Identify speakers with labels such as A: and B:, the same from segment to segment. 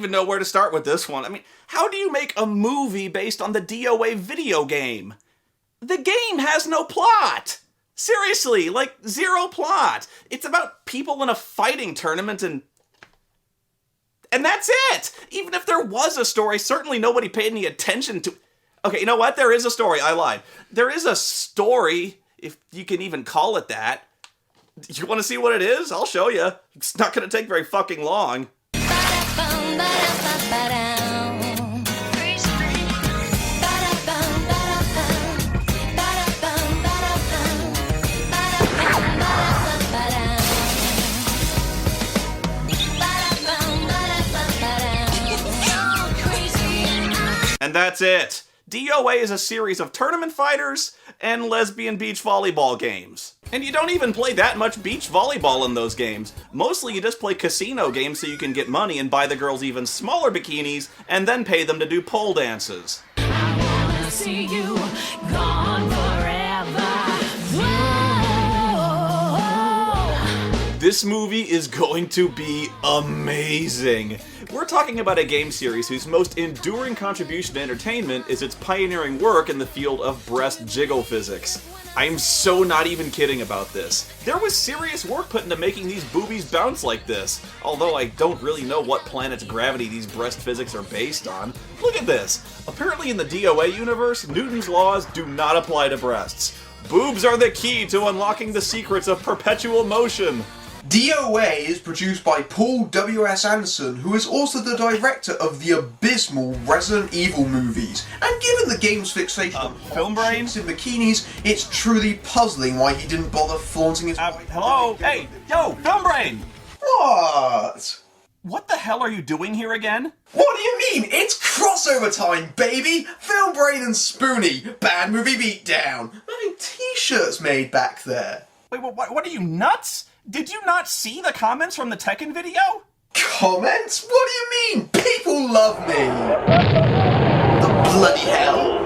A: even know where to start with this one. I mean, how do you make a movie based on the DOA video game? The game has no plot! Seriously, like, zero plot. It's about people in a fighting tournament and that's it! Even if there was a story, certainly nobody paid any attention to... Okay, you know what? There is a story. I lied. There is a story, if you can even call it that. You want to see what it is? I'll show you. It's not going to take very fucking long. And that's it. DOA is a series of tournament fighters and lesbian beach volleyball games. And you don't even play that much beach volleyball in those games. Mostly you just play casino games so you can get money and buy the girls even smaller bikinis and then pay them to do pole dances.
B: I wanna see you gone forever. Whoa.
A: This movie is going to be amazing. We're talking about a game series whose most enduring contribution to entertainment is its pioneering work in the field of breast jiggle physics. I'm so not even kidding about this. There was serious work put into making these boobies bounce like this, although I don't really know what planet's gravity these breast physics are based on. Look at this. Apparently in the DOA universe, Newton's laws do not apply to breasts. Boobs are the key to unlocking the secrets of perpetual motion.
C: DOA is produced by Paul W.S. Anderson, who is also the director of the abysmal Resident Evil movies. And given the game's fixation on
A: film brain
C: chicks in bikinis, it's truly puzzling why he didn't bother flaunting his...
A: Hello? Hey, yo, film brain!
C: What?
A: What the hell are you doing here again?
C: What do you mean? It's crossover time, baby! Film Brain and Spoony, bad movie beatdown. Having t-shirts made back there.
A: Wait, what are you, nuts? Did you not see the comments from the Tekken video?
C: Comments? What do you mean? People love me! The bloody hell!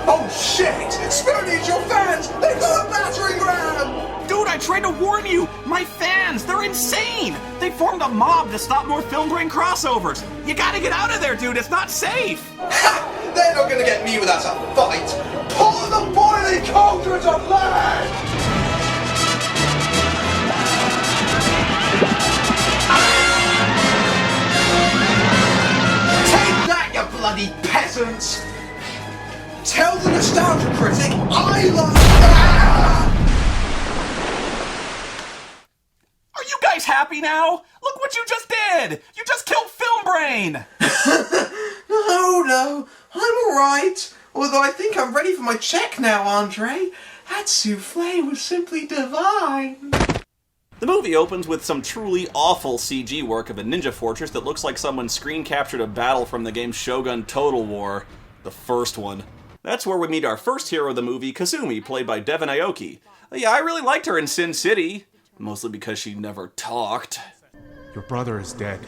C: Oh shit! Spoony, it's your fans! They've got a battering ram!
A: Dude, I tried to warn you! My fans, they're insane! They formed a mob to stop more Film Brain crossovers! You gotta get out of there, dude, it's not safe!
C: Ha! They're not gonna get me without a fight! Pull the boiling cauldrons of land! Take that, you bloody peasants! Tell the nostalgia critic I love that!
A: Are you guys happy now? Look what you just did! You just killed Film Brain!
C: No, I'm alright. Although I think I'm ready for my check now, Andre. That souffle was simply divine.
A: The movie opens with some truly awful CG work of a ninja fortress that looks like someone screen captured a battle from the game Shogun Total War. The first one. That's where we meet our first hero of the movie, Kazumi, played by Devon Aoki. Yeah, I really liked her in Sin City. Mostly because she never talked.
D: Your brother is dead.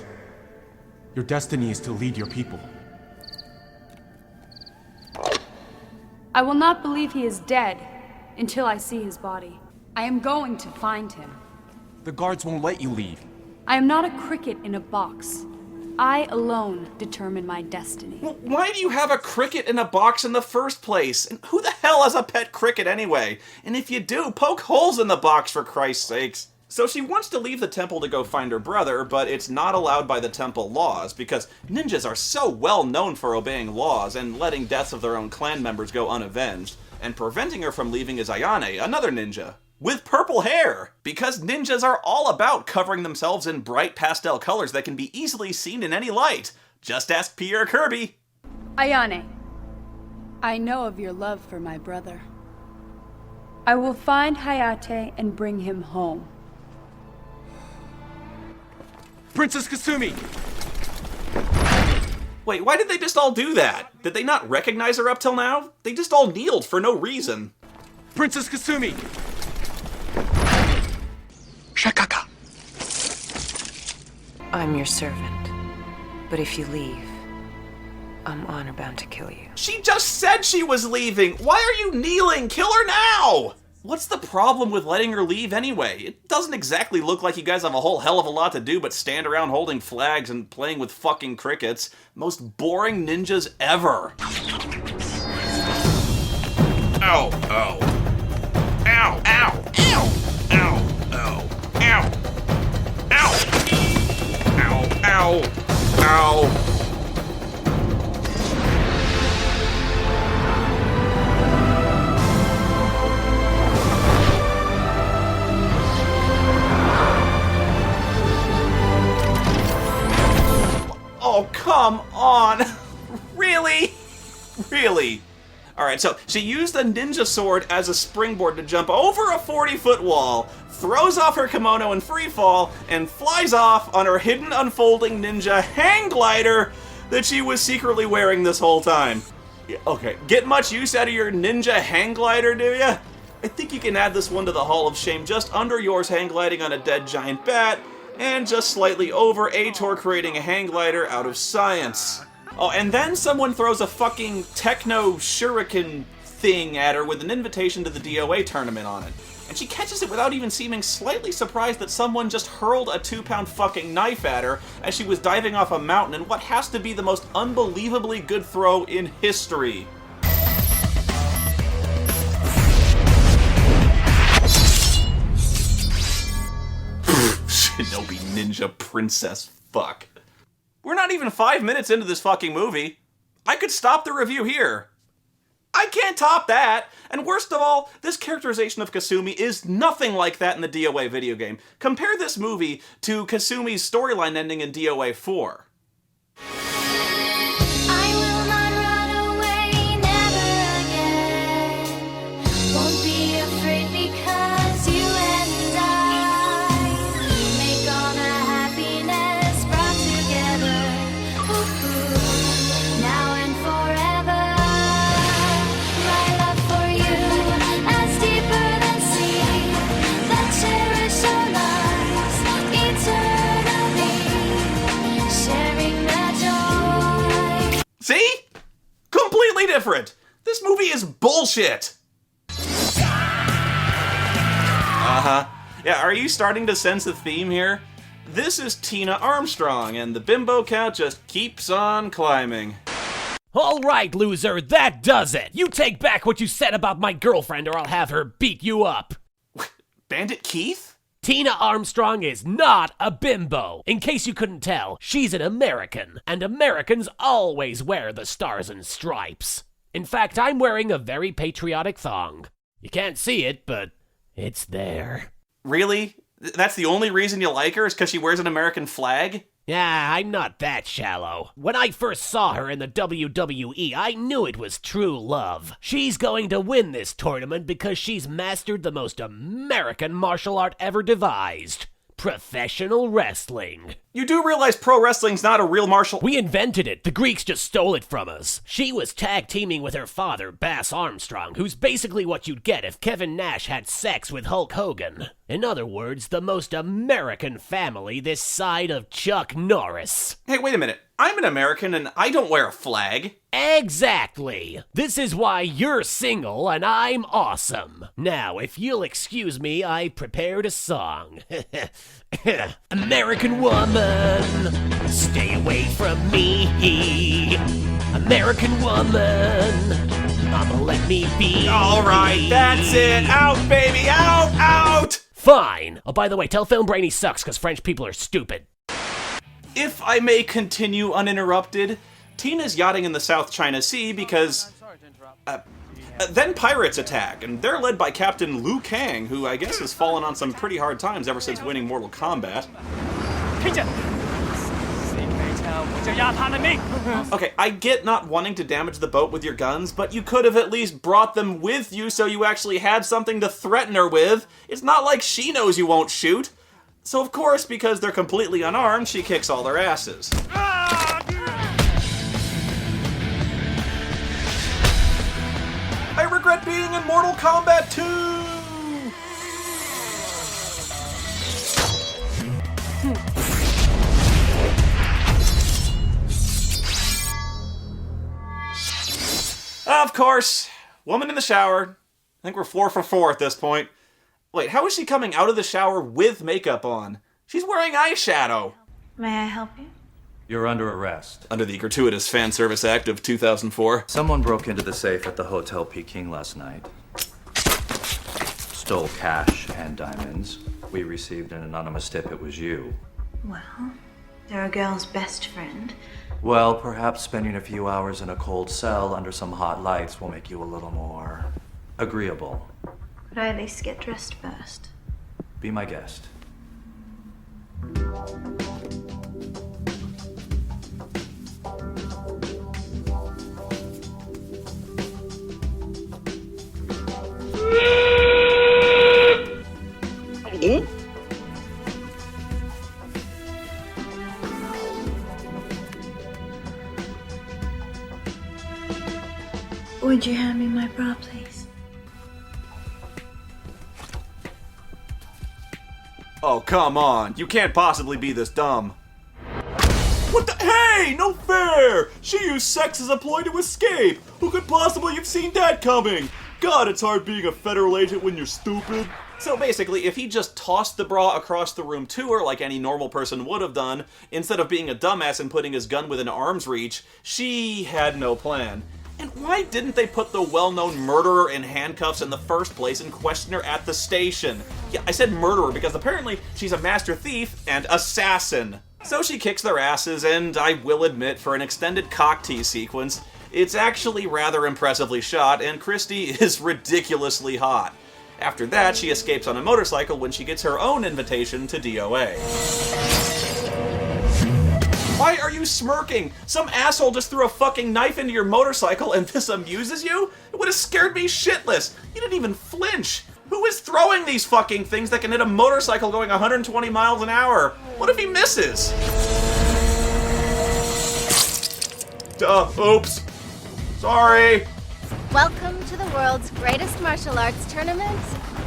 D: Your destiny is to lead your people.
E: I will not believe he is dead until I see his body. I am going to find him.
D: The guards won't let you leave.
E: I am not a cricket in a box. I alone determine my destiny.
A: Well, why do you have a cricket in a box in the first place? And who the hell has a pet cricket anyway? And if you do, poke holes in the box for Christ's sakes. So she wants to leave the temple to go find her brother, but it's not allowed by the temple laws, because ninjas are so well known for obeying laws and letting deaths of their own clan members go unavenged. And preventing her from leaving is Ayane, another ninja, with purple hair, because ninjas are all about covering themselves in bright pastel colors that can be easily seen in any light. Just ask Pierre Kirby.
E: Ayane, I know of your love for my brother. I will find Hayate and bring him home.
D: Princess Kasumi!
A: Wait, why did they just all do that? Did they not recognize her up till now? They just all kneeled for no reason.
D: Princess Kasumi!
F: Shakaka. I'm your servant, but if you leave, I'm honor bound to kill you.
A: She just said she was leaving! Why are you kneeling? Kill her now! What's the problem with letting her leave anyway? It doesn't exactly look like you guys have a whole hell of a lot to do but stand around holding flags and playing with fucking crickets. Most boring ninjas ever. Ow, ow. Ow, ow, ow, ow, ow, ow, ow, ow, ow, ow. Oh, come on. Really? Really? Alright, so she used a ninja sword as a springboard to jump over a 40-foot wall, throws off her kimono in free fall, and flies off on her hidden unfolding ninja hang glider that she was secretly wearing this whole time. Yeah, okay, get much use out of your ninja hang glider, do ya? I think you can add this one to the Hall of Shame just under yours hang gliding on a dead giant bat, and just slightly over Ator creating a hang glider out of science. Oh, and then someone throws a fucking techno shuriken thing at her with an invitation to the DOA tournament on it. And she catches it without even seeming slightly surprised that someone just hurled a 2-pound fucking knife at her as she was diving off a mountain in what has to be the most unbelievably good throw in history. Shinobi Ninja Princess fuck. We're not even 5 minutes into this fucking movie. I could stop the review here. I can't top that. And worst of all, this characterization of Kasumi is nothing like that in the DOA video game. Compare this movie to Kasumi's storyline ending in DOA 4.
B: I will not run away, never again. Won't be afraid because you and I make all the happiness brought together. Ooh, now and forever. My love for you as deeper than sea, that cherish our lives eternally, sharing that joy.
A: See? Completely different. This movie is bullshit. Yeah, are you starting to sense a theme here? This is Tina Armstrong, and the bimbo count just keeps on climbing.
G: All right, loser, that does it. You take back what you said about my girlfriend or I'll have her beat you up.
A: Bandit Keith?
G: Tina Armstrong is not a bimbo. In case you couldn't tell, she's an American, and Americans always wear the stars and stripes. In fact, I'm wearing a very patriotic thong. You can't see it, but it's there.
A: Really? That's the only reason you like her is because she wears an American flag?
G: Yeah, I'm not that shallow. When I first saw her in the WWE, I knew it was true love. She's going to win this tournament because she's mastered the most American martial art ever devised. Professional wrestling.
A: You do realize pro wrestling's not a real martial...
G: We invented it. The Greeks just stole it from us. She was tag teaming with her father, Bass Armstrong, who's basically what you'd get if Kevin Nash had sex with Hulk Hogan. In other words, the most American family this side of Chuck Norris.
A: Hey, wait a minute. I'm an American and I don't wear a flag.
G: Exactly. This is why you're single and I'm awesome. Now, if you'll excuse me, I prepared a song. American woman, stay away from me. American woman, mama let me be.
A: All right, that's it. Out, baby, out, out.
G: Fine. Oh, by the way, tell Film Brainy sucks because French people are stupid.
A: If I may continue uninterrupted, Tina's yachting in the South China Sea because... then pirates attack, and they're led by Captain Liu Kang, who I guess has fallen on some pretty hard times ever since winning Mortal Kombat. Okay, I get not wanting to damage the boat with your guns, but you could have at least brought them with you so you actually had something to threaten her with. It's not like she knows you won't shoot. So of course, because they're completely unarmed, she kicks all their asses. I regret being in Mortal Kombat 2! Of course, woman in the shower, I think we're 4 for 4 at this point. Wait, how is she coming out of the shower with makeup on? She's wearing eyeshadow.
H: May I help you?
I: You're under arrest.
A: Under the gratuitous fan service act of 2004.
I: Someone broke into the safe at the Hotel Peking last night. Stole cash and diamonds. We received an anonymous tip it was you.
H: Well, they're a girl's best friend.
I: Well, perhaps spending a few hours in a cold cell under some hot lights will make you a little more agreeable.
H: Could I at least get dressed first?
I: Be my guest.
H: Would you hand me my bra, please?
A: Oh, come on. You can't possibly be this dumb. What the? Hey, no fair! She used sex as a ploy to escape! Who could possibly have seen that coming? God, it's hard being a federal agent when you're stupid. So basically, if he just tossed the bra across the room to her like any normal person would have done, instead of being a dumbass and putting his gun within arm's reach, she had no plan. And why didn't they put the well-known murderer in handcuffs in the first place and question her at the station? Yeah, I said murderer because apparently she's a master thief and assassin. So she kicks their asses, and I will admit, for an extended cock tease sequence, it's actually rather impressively shot, and Christy is ridiculously hot. After that, she escapes on a motorcycle when she gets her own invitation to DOA. Why are you smirking? Some asshole just threw a fucking knife into your motorcycle and this amuses you? It would have scared me shitless. You didn't even flinch. Who is throwing these fucking things that can hit a motorcycle going 120 miles an hour? What if he misses? Oops. Sorry.
B: Welcome to the world's greatest martial arts tournament,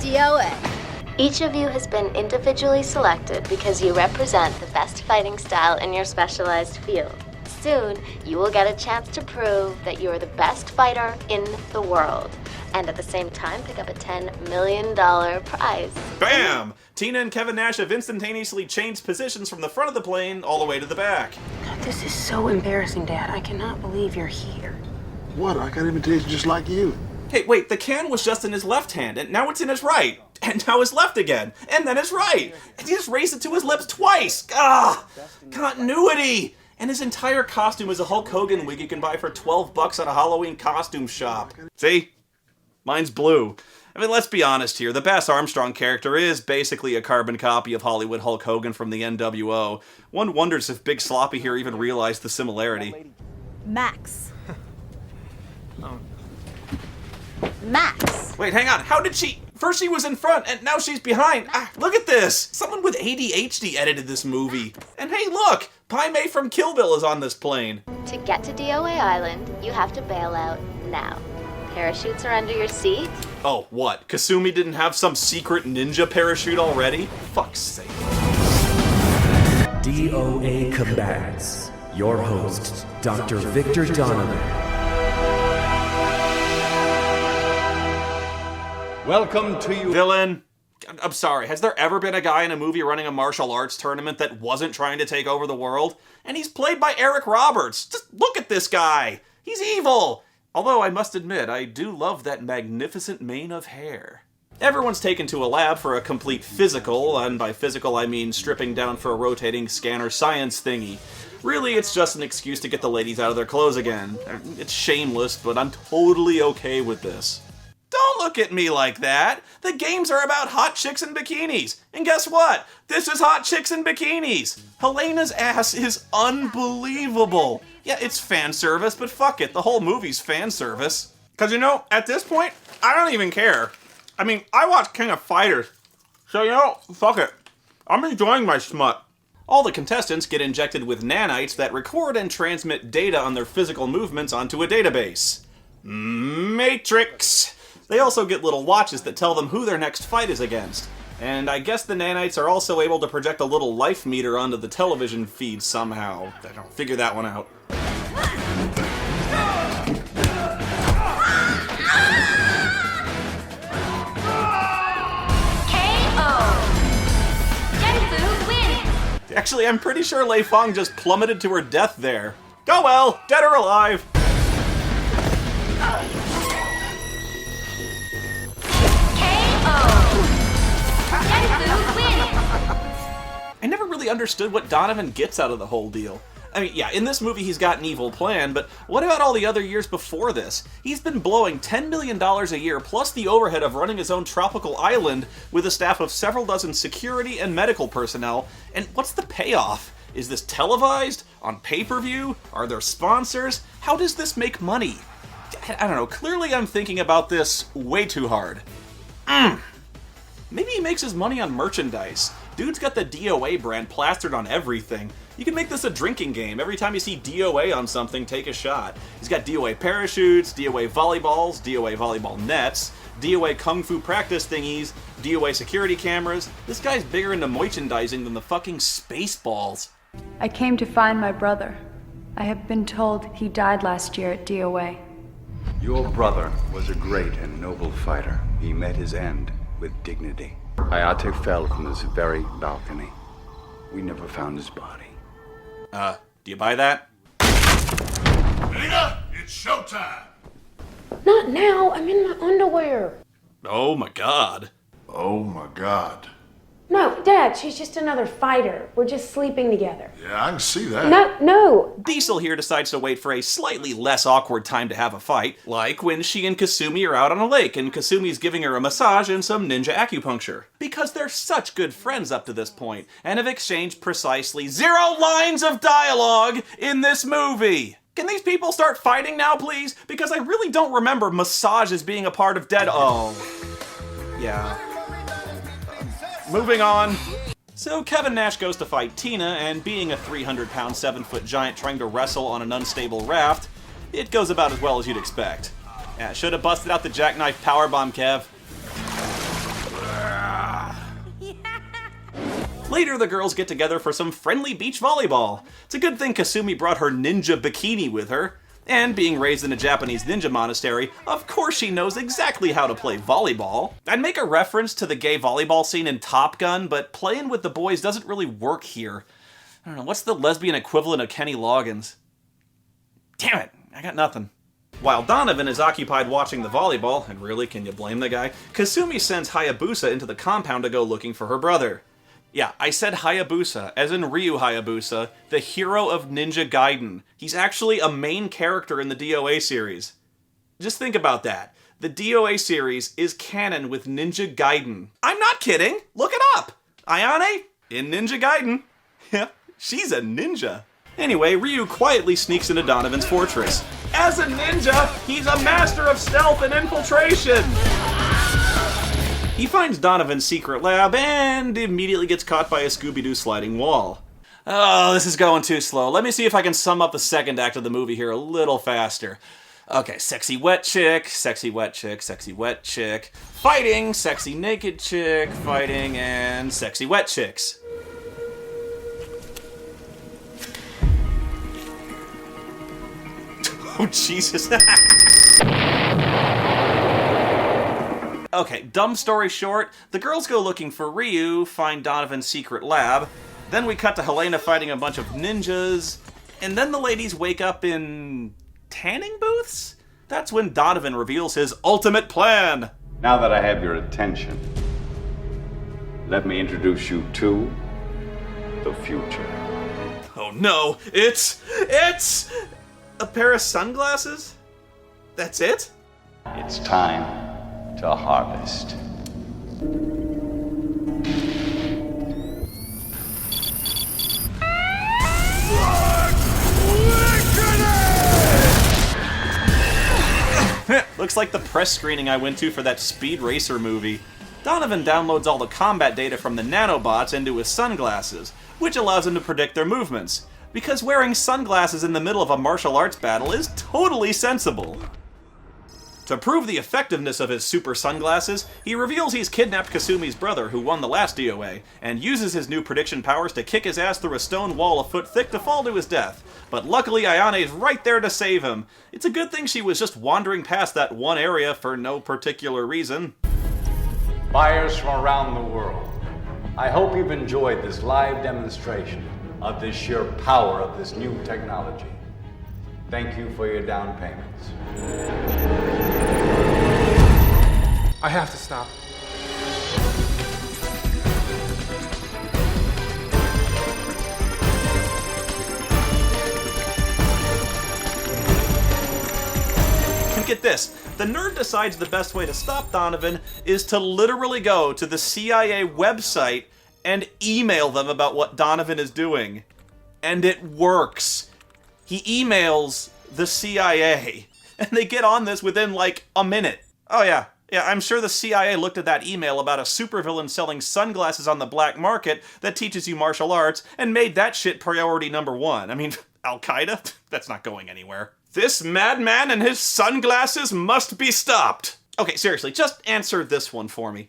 B: DOA. Each of you has been individually selected because you represent the best fighting style in your specialized field. Soon, you will get a chance to prove that you are the best fighter in the world, and at the same time pick up a $10 million prize.
A: Bam! Tina and Kevin Nash have instantaneously changed positions from the front of the plane all the way to the back.
J: This is so embarrassing, Dad. I cannot believe you're here.
K: What? I got an invitation just like you.
A: Hey, wait, the can was just in his left hand, and now it's in his right. And now his left again, and then his right. And he just raised it to his lips twice. Ah! Continuity! And his entire costume is a Hulk Hogan wig you can buy for $12 at a Halloween costume shop. See? Mine's blue. I mean, let's be honest here. The Bass Armstrong character is basically a carbon copy of Hollywood Hulk Hogan from the NWO. One wonders if Big Sloppy here even realized the similarity.
L: Max. Max.
A: Wait, hang on. How did she... First she was in front, and now she's behind. Ah, look at this. Someone with ADHD edited this movie. And hey, look. Pai Mei from Kill Bill is on this plane.
B: To get to DOA Island, you have to bail out now. Parachutes are under your seat.
A: Oh, what? Kasumi didn't have some secret ninja parachute already? Fuck's sake.
M: DOA Combats. Your host, Dr. Victor Donovan.
A: Welcome to you, villain. I'm sorry, has there ever been a guy in a movie running a martial arts tournament that wasn't trying to take over the world? And he's played by Eric Roberts. Just look at this guy. He's evil. Although I must admit, I do love that magnificent mane of hair. Everyone's taken to a lab for a complete physical, and by physical I mean stripping down for a rotating scanner science thingy. Really, it's just an excuse to get the ladies out of their clothes again. It's shameless, but I'm totally okay with this. Don't look at me like that. The games are about hot chicks in bikinis. And guess what? This is hot chicks in bikinis. Helena's ass is unbelievable. Yeah, it's fan service, but fuck it. The whole movie's fan service. Because, you know, at this point, I don't even care. I mean, I watch King of Fighters. So, you know, fuck it. I'm enjoying my smut. All the contestants get injected with nanites that record and transmit data on their physical movements onto a database. Matrix. They also get little watches that tell them who their next fight is against. And I guess the nanites are also able to project a little life meter onto the television feed somehow. I don't figure that one out. Actually, I'm pretty sure Lei Feng just plummeted to her death there. Oh well, dead or alive. I never really understood what Donovan gets out of the whole deal. I mean, yeah, in this movie he's got an evil plan, but what about all the other years before this? He's been blowing $10 million a year, plus the overhead of running his own tropical island with a staff of several dozen security and medical personnel, and what's the payoff? Is this televised? On pay-per-view? Are there sponsors? How does this make money? I don't know, clearly I'm thinking about this way too hard. Maybe he makes his money on merchandise. Dude's got the DOA brand plastered on everything. You can make this a drinking game. Every time you see DOA on something, take a shot. He's got DOA parachutes, DOA volleyballs, DOA volleyball nets, DOA kung fu practice thingies, DOA security cameras. This guy's bigger into merchandising than the fucking Spaceballs.
E: I came to find my brother. I have been told he died last year at DOA.
N: Your brother was a great and noble fighter. He met his end with dignity. Hayate fell from this very balcony. We never found his body.
A: Do you buy that?
O: Nina, it's showtime!
J: Not now. I'm in my underwear.
A: Oh my god.
O: Oh my god.
J: No, Dad, she's just another fighter. We're just sleeping together.
O: Yeah, I can see that.
J: No.
A: Diesel here decides to wait for a slightly less awkward time to have a fight, like when she and Kasumi are out on a lake and Kasumi's giving her a massage and some ninja acupuncture. Because they're such good friends up to this point, and have exchanged precisely 0 lines of dialogue in this movie. Can these people start fighting now, please? Because I really don't remember massages being a part of Dead. Oh. Yeah. Moving on. So Kevin Nash goes to fight Tina, and being a 300-pound, 7-foot giant trying to wrestle on an unstable raft, it goes about as well as you'd expect. Yeah, should have busted out the jackknife powerbomb, Kev. Later, the girls get together for some friendly beach volleyball. It's a good thing Kasumi brought her ninja bikini with her. And being raised in a Japanese ninja monastery, of course she knows exactly how to play volleyball. I'd make a reference to the gay volleyball scene in Top Gun, but playing with the boys doesn't really work here. I don't know, what's the lesbian equivalent of Kenny Loggins? Damn it, I got nothing. While Donovan is occupied watching the volleyball, and really, can you blame the guy? Kasumi sends Hayabusa into the compound to go looking for her brother. Yeah, I said Hayabusa, as in Ryu Hayabusa, the hero of Ninja Gaiden. He's actually a main character in the DOA series. Just think about that. The DOA series is canon with Ninja Gaiden. I'm not kidding! Look it up! Ayane in Ninja Gaiden. Yep, she's a ninja. Anyway, Ryu quietly sneaks into Donovan's fortress. As a ninja, he's a master of stealth and infiltration! He finds Donovan's secret lab and immediately gets caught by a Scooby-Doo sliding wall. Oh, this is going too slow. Let me see if I can sum up the second act of the movie here a little faster. Okay, sexy wet chick, sexy wet chick, sexy wet chick, fighting, sexy naked chick, fighting, and sexy wet chicks. Oh, Jesus. Okay, dumb story short, the girls go looking for Ryu, find Donovan's secret lab, then we cut to Helena fighting a bunch of ninjas, and then the ladies wake up in tanning booths? That's when Donovan reveals his ultimate plan!
N: Now that I have your attention, let me introduce you to the future.
A: Oh no, it's a pair of sunglasses? That's it?
N: It's time to harvest.
A: Looks like the press screening I went to for that Speed Racer movie. Donovan downloads all the combat data from the nanobots into his sunglasses, which allows him to predict their movements, because wearing sunglasses in the middle of a martial arts battle is totally sensible. To prove the effectiveness of his super sunglasses, he reveals he's kidnapped Kasumi's brother, who won the last DOA, and uses his new prediction powers to kick his ass through a stone wall a foot thick to fall to his death. But luckily Ayane's right there to save him. It's a good thing she was just wandering past that one area for no particular reason.
N: Buyers from around the world, I hope you've enjoyed this live demonstration of the sheer power of this new technology. Thank you for your down payments.
D: I have to stop.
A: And get this, the nerd decides the best way to stop Donovan is to literally go to the CIA website and email them about what Donovan is doing. And it works. He emails the CIA, and they get on this within like a minute. Oh yeah, I'm sure the CIA looked at that email about a supervillain selling sunglasses on the black market that teaches you martial arts and made that shit priority number one. I mean, Al-Qaeda? That's not going anywhere. This madman and his sunglasses must be stopped. Okay, seriously, just answer this one for me.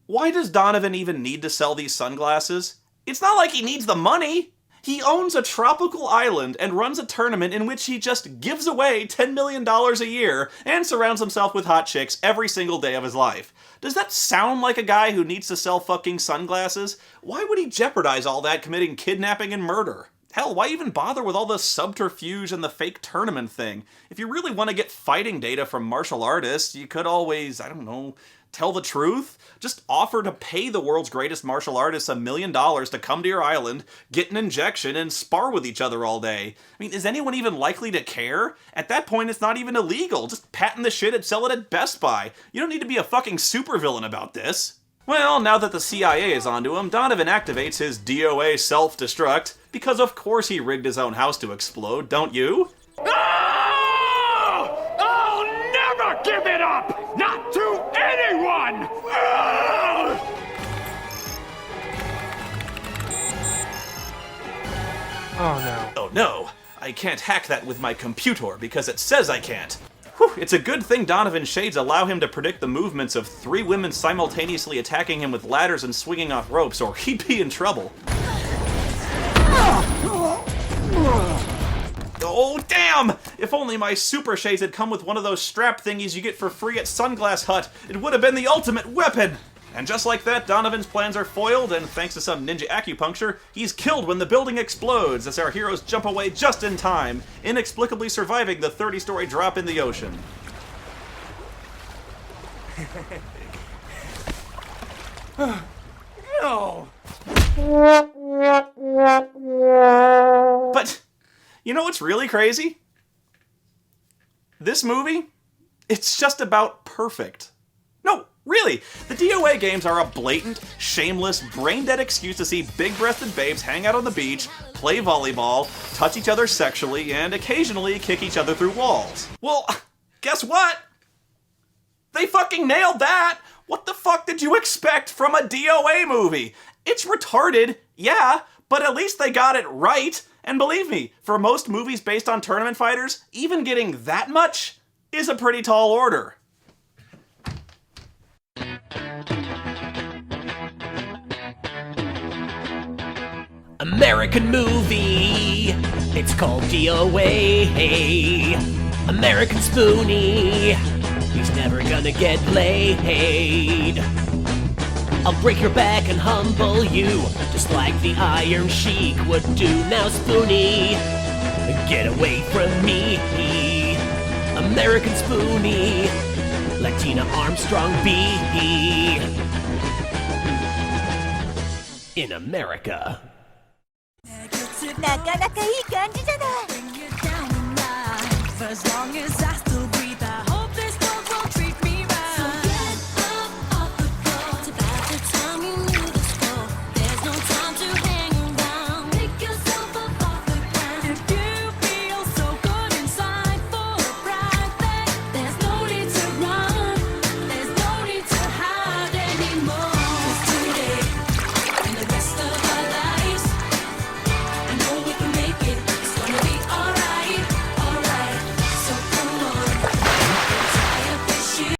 A: Why does Donovan even need to sell these sunglasses? It's not like he needs the money. He owns a tropical island and runs a tournament in which he just gives away $10 million a year and surrounds himself with hot chicks every single day of his life. Does that sound like a guy who needs to sell fucking sunglasses? Why would he jeopardize all that committing kidnapping and murder? Hell, why even bother with all the subterfuge and the fake tournament thing? If you really want to get fighting data from martial artists, you could always, I don't know, tell the truth? Just offer to pay the world's greatest martial artists $1 million to come to your island, get an injection, and spar with each other all day. I mean, is anyone even likely to care? At that point, it's not even illegal. Just patent the shit and sell it at Best Buy. You don't need to be a fucking supervillain about this. Well, now that the CIA is onto him, Donovan activates his DOA self-destruct, because of course he rigged his own house to explode, don't you?
P: No! I'll never give it up! Not to anyone!
D: Oh no.
A: Oh no, I can't hack that with my computer because it says I can't. Whew, it's a good thing Donovan's shades allow him to predict the movements of 3 women simultaneously attacking him with ladders and swinging off ropes, or he'd be in trouble. Oh, damn! If only my super shades had come with one of those strap thingies you get for free at Sunglass Hut, it would have been the ultimate weapon! And just like that, Donovan's plans are foiled, and thanks to some ninja acupuncture, he's killed when the building explodes as our heroes jump away just in time, inexplicably surviving the 30-story drop in the ocean.
P: No!
A: But, you know what's really crazy? This movie, it's just about perfect. No, really, the DOA games are a blatant, shameless, brain-dead excuse to see big-breasted babes hang out on the beach, play volleyball, touch each other sexually, and occasionally kick each other through walls. Well, guess what? They fucking nailed that! What the fuck did you expect from a DOA movie? It's retarded, yeah, but at least they got it right. And believe me, for most movies based on tournament fighters, even getting that much is a pretty tall order.
G: American movie, it's called DOA. American Spoony, he's never gonna get laid. I'll break your back and humble you, just like the Iron Sheik would do. Now Spoony, get away from me. American Spoony, like Tina Armstrong be in America.
L: なかなかいい感じじゃない